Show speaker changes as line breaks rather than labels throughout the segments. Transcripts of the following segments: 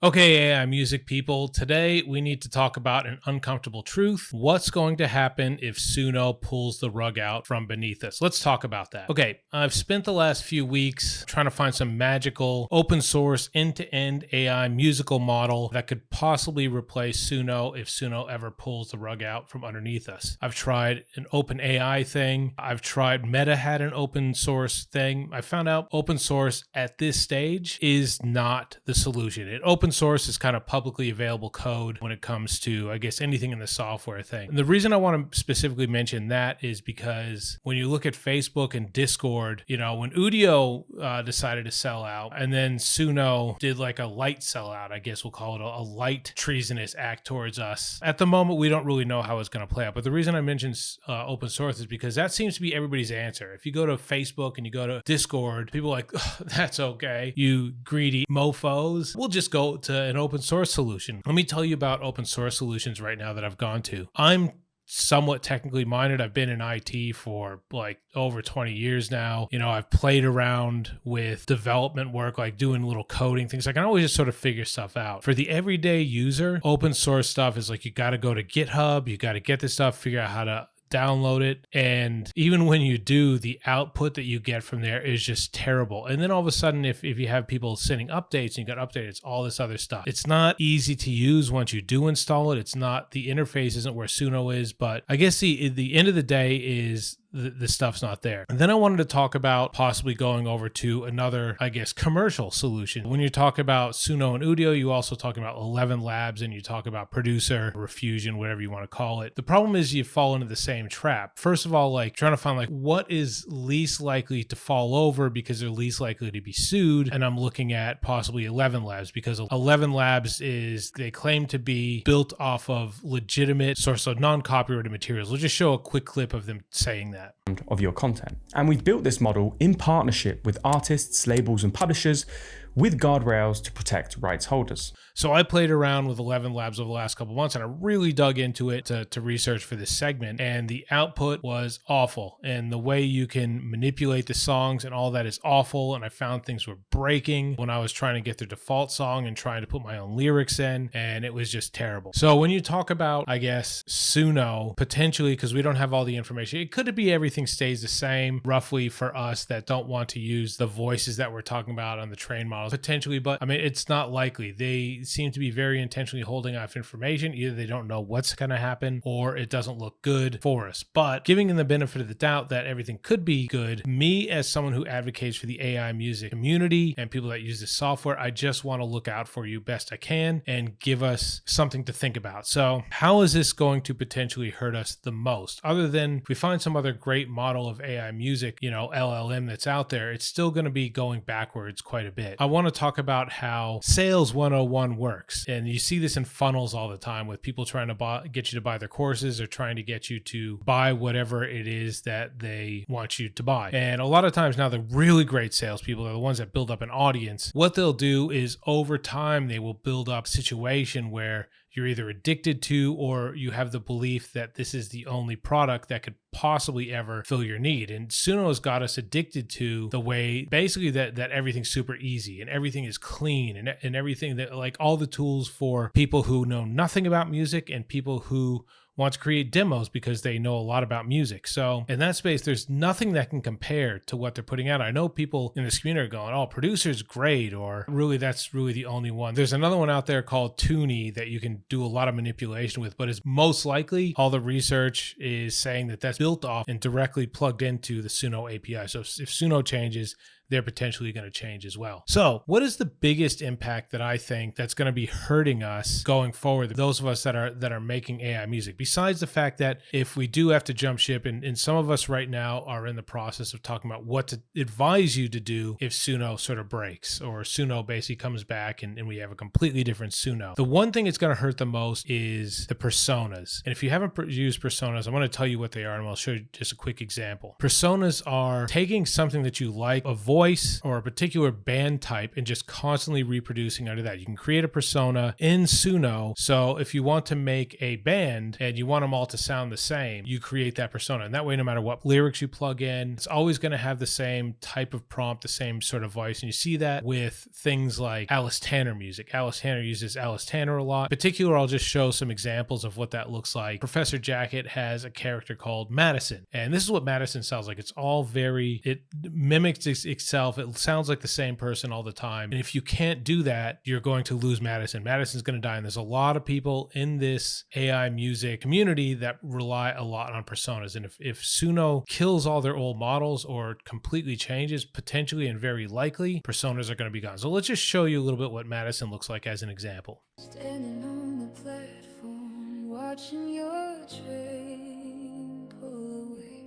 Okay, AI music people, today we need to talk about an uncomfortable truth. What's going to happen if Suno pulls the rug out from beneath us? Let's talk about that. Okay, I've spent the last few weeks trying to find some magical open source end-to-end AI musical model that could possibly replace Suno if Suno ever pulls the rug out from underneath us. I've tried an open AI thing. I've tried Meta had an open source thing. I found out open source at this stage is not the solution. Open source is kind of publicly available code when it comes to, I guess, anything in the software thing. And the reason I want to specifically mention that is because when you look at Facebook and Discord, when Udio decided to sell out and then Suno did like a light sellout, I guess we'll call it a light treasonous act towards us. At the moment, we don't really know how it's going to play out. But the reason I mentioned open source is because that seems to be everybody's answer. If you go to Facebook and you go to Discord, people are like, oh, that's okay, you greedy mofos. We'll just go to an open source solution. Let me tell you about open source solutions right now that I've gone to. I'm somewhat technically minded. I've been in IT for like over 20 years now. I've played around with development work, like doing little coding things. I can always just sort of figure stuff out. For the everyday user, open source stuff is like, you got to go to GitHub, you got to get this stuff, figure out how to download it, and even when you do, the output that you get from there is just terrible. And then all of a sudden, if you have people sending updates and you got updates, it's all this other stuff. It's not easy to use once you do install it. It's not, the interface isn't where Suno is, but I guess the end of the day is the stuff's not there. And then I wanted to talk about possibly going over to another, I guess, commercial solution. When you talk about Suno and Udio, you also talk about 11 Labs and you talk about Producer, Refusion, whatever you want to call it. The problem is you fall into the same trap. First of all, like trying to find like what is least likely to fall over because they're least likely to be sued. And I'm looking at possibly 11 Labs because 11 Labs they claim to be built off of legitimate source of non-copyrighted materials. We'll just show a quick clip of them saying that.
Of your content. And we've built this model in partnership with artists, labels, and publishers with guardrails to protect rights holders.
So I played around with 11 Labs over the last couple of months and I really dug into it to research for this segment, and the output was awful. And the way you can manipulate the songs and all that is awful. And I found things were breaking when I was trying to get the default song and trying to put my own lyrics in, and it was just terrible. So when you talk about, I guess, Suno, potentially, because we don't have all the information, it could be everything stays the same roughly for us that don't want to use the voices that we're talking about on the train models, potentially, but I mean, it's not likely. They seem to be very intentionally holding off information. Either they don't know what's going to happen or it doesn't look good for us. But giving them the benefit of the doubt that everything could be good, me as someone who advocates for the AI music community and people that use this software, I just want to look out for you best I can and give us something to think about. So how is this going to potentially hurt us the most? Other than if we find some other great model of AI music, LLM that's out there, it's still going to be going backwards quite a bit. I want to talk about how sales 101 works. And you see this in funnels all the time with people trying to get you to buy their courses or trying to get you to buy whatever it is that they want you to buy. And a lot of times now, the really great salespeople are the ones that build up an audience. What they'll do is over time, they will build up a situation where you're either addicted to or you have the belief that this is the only product that could possibly ever fill your need. And Suno's got us addicted to the way basically that everything's super easy and everything is clean and everything that, like, all the tools for people who know nothing about music and people who want to create demos because they know a lot about music. So in that space, there's nothing that can compare to what they're putting out. I know people in this community are going, oh, Producer's great, or really that's really the only one. There's another one out there called Toonie that you can do a lot of manipulation with, but it's most likely all the research is saying that that's built off and directly plugged into the Suno API. So if Suno changes, they're potentially going to change as well. So what is the biggest impact that I think that's going to be hurting us going forward, those of us that are making AI music, besides the fact that if we do have to jump ship, and some of us right now are in the process of talking about what to advise you to do if Suno sort of breaks or Suno basically comes back and we have a completely different Suno. The one thing it's going to hurt the most is the personas. And if you haven't used personas, I'm going to tell you what they are and I'll show you just a quick example. Personas are taking something that you like, avoid voice or a particular band type and just constantly reproducing under that. You can create a persona in Suno. So if you want to make a band and you want them all to sound the same, you create that persona. And that way, no matter what lyrics you plug in, it's always going to have the same type of prompt, the same sort of voice. And you see that with things like Alice Tanner music. Alice Tanner uses Alice Tanner a lot. In particular, I'll just show some examples of what that looks like. Professor Jacket has a character called Madison. And this is what Madison sounds like. It's all very, it mimics itself. It sounds like the same person all the time. And if you can't do that, you're going to lose Madison. Madison's going to die. And there's a lot of people in this AI music community that rely a lot on personas. And if Suno kills all their old models or completely changes, potentially and very likely, personas are going to be gone. So let's just show you a little bit what Madison looks like as an example.
Standing on the platform, watching your train pull away.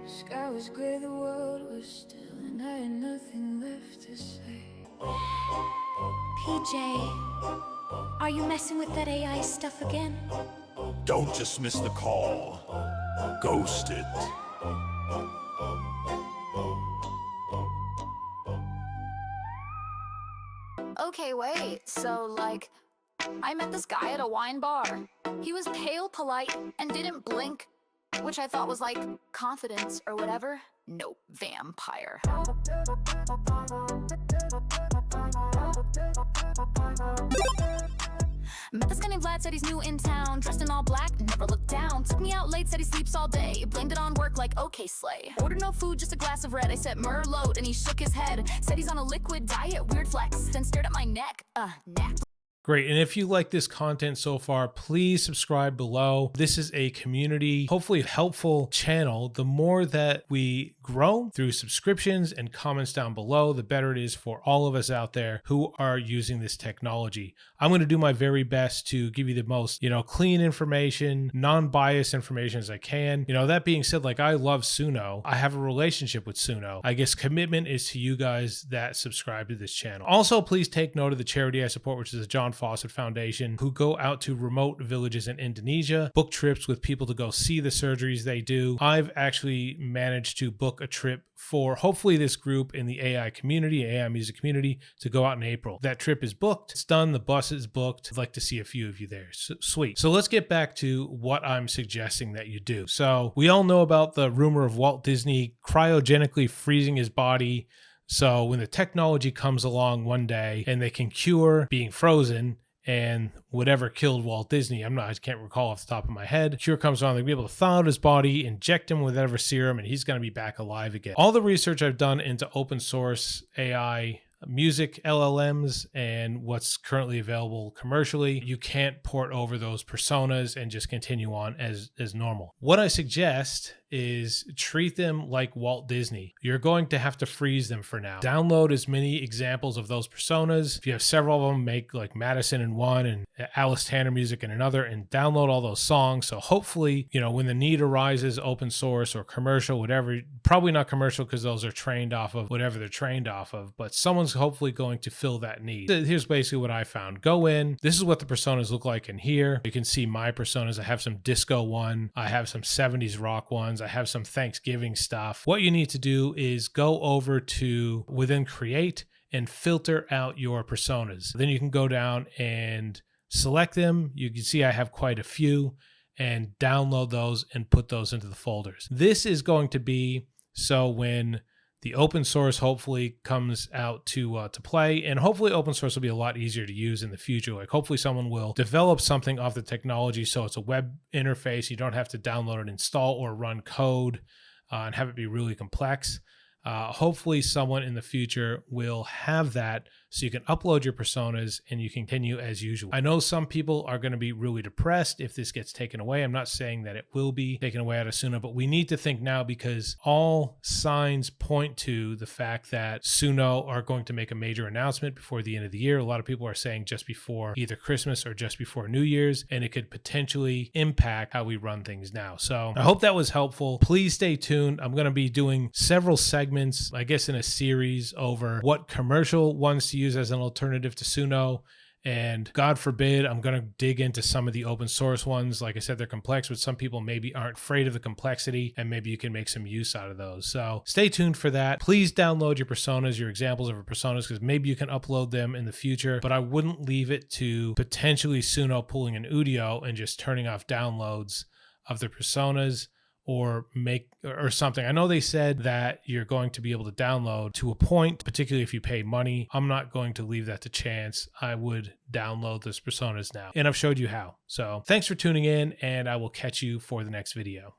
The sky was gray, the world was still, and I had nothing left to say.
PJ, are you messing with that AI stuff again?
Don't just miss the call. Ghost it.
Okay, wait, so like, I met this guy at a wine bar. He was pale, polite, and didn't blink, which I thought was like confidence or whatever. Nope, vampire. Met this guy named Vlad, said he's new in town. Dressed in all black, never looked down. Took me out late, said he sleeps all day. Blamed it on work like okay slay. Ordered no food, just a glass of red. I said Merlot and he shook his head. Said he's on a liquid diet, weird flex. Then stared at my neck, neck.
Great. And if you like this content so far, please subscribe below. This is a community, hopefully helpful channel. The more that we grow through subscriptions and comments down below, the better it is for all of us out there who are using this technology. I'm going to do my very best to give you the most, clean information, non-biased information as I can. That being said, like, I love Suno. I have a relationship with Suno. I guess commitment is to you guys that subscribe to this channel. Also, please take note of the charity I support, which is the John Fawcett Foundation, who go out to remote villages in Indonesia, book trips with people to go see the surgeries they do. I've actually managed to book a trip for hopefully this group in the AI community, AI music community, to go out in April. That trip is booked. It's done. The bus is booked. I'd like to see a few of you there. Sweet. So let's get back to what I'm suggesting that you do. So we all know about the rumor of Walt Disney cryogenically freezing his body. So when the technology comes along one day and they can cure being frozen and whatever killed Walt Disney, I can't recall off the top of my head, cure comes along, they'll be able to thaw out his body, inject him with whatever serum, and he's going to be back alive again. All the research I've done into open source AI music LLMs and what's currently available commercially, you can't port over those personas and just continue on as normal. What I suggest is treat them like Walt Disney. You're going to have to freeze them for now. Download as many examples of those personas. If you have several of them, make like Madison in one and Alice Tanner music in another, and download all those songs. So hopefully, when the need arises, open source or commercial, whatever, probably not commercial because those are trained off of whatever they're trained off of, but someone's hopefully going to fill that need. Here's basically what I found. Go in. This is what the personas look like in here. You can see my personas. I have some disco one. I have some 70s rock ones. I have some Thanksgiving stuff. What you need to do is go over to within Create and filter out your personas. Then you can go down and select them. You can see I have quite a few, and download those and put those into the folders. This is going to be so when the open source hopefully comes out to play, and hopefully open source will be a lot easier to use in the future. Like hopefully someone will develop something off the technology so it's a web interface. You don't have to download and install or run code and have it be really complex. Hopefully someone in the future will have that so you can upload your personas and you can continue as usual. I know some people are going to be really depressed if this gets taken away. I'm not saying that it will be taken away out of Suno, but we need to think now because all signs point to the fact that Suno are going to make a major announcement before the end of the year. A lot of people are saying just before either Christmas or just before New Year's, and it could potentially impact how we run things now. So I hope that was helpful. Please stay tuned. I'm going to be doing several segments, I guess in a series, over what commercial ones to use as an alternative to Suno And God forbid, I'm going to dig into some of the open source ones. Like I said, they're complex, but some people maybe aren't afraid of the complexity, and maybe you can make some use out of those. So stay tuned for that. Please download your personas, your examples of your personas, because maybe you can upload them in the future, but I wouldn't leave it to potentially Suno pulling an Udio and just turning off downloads of the personas or something. I know they said that you're going to be able to download to a point, particularly if you pay money. I'm not going to leave that to chance. I would download those personas now, and I've showed you how. So thanks for tuning in, and I will catch you for the next video.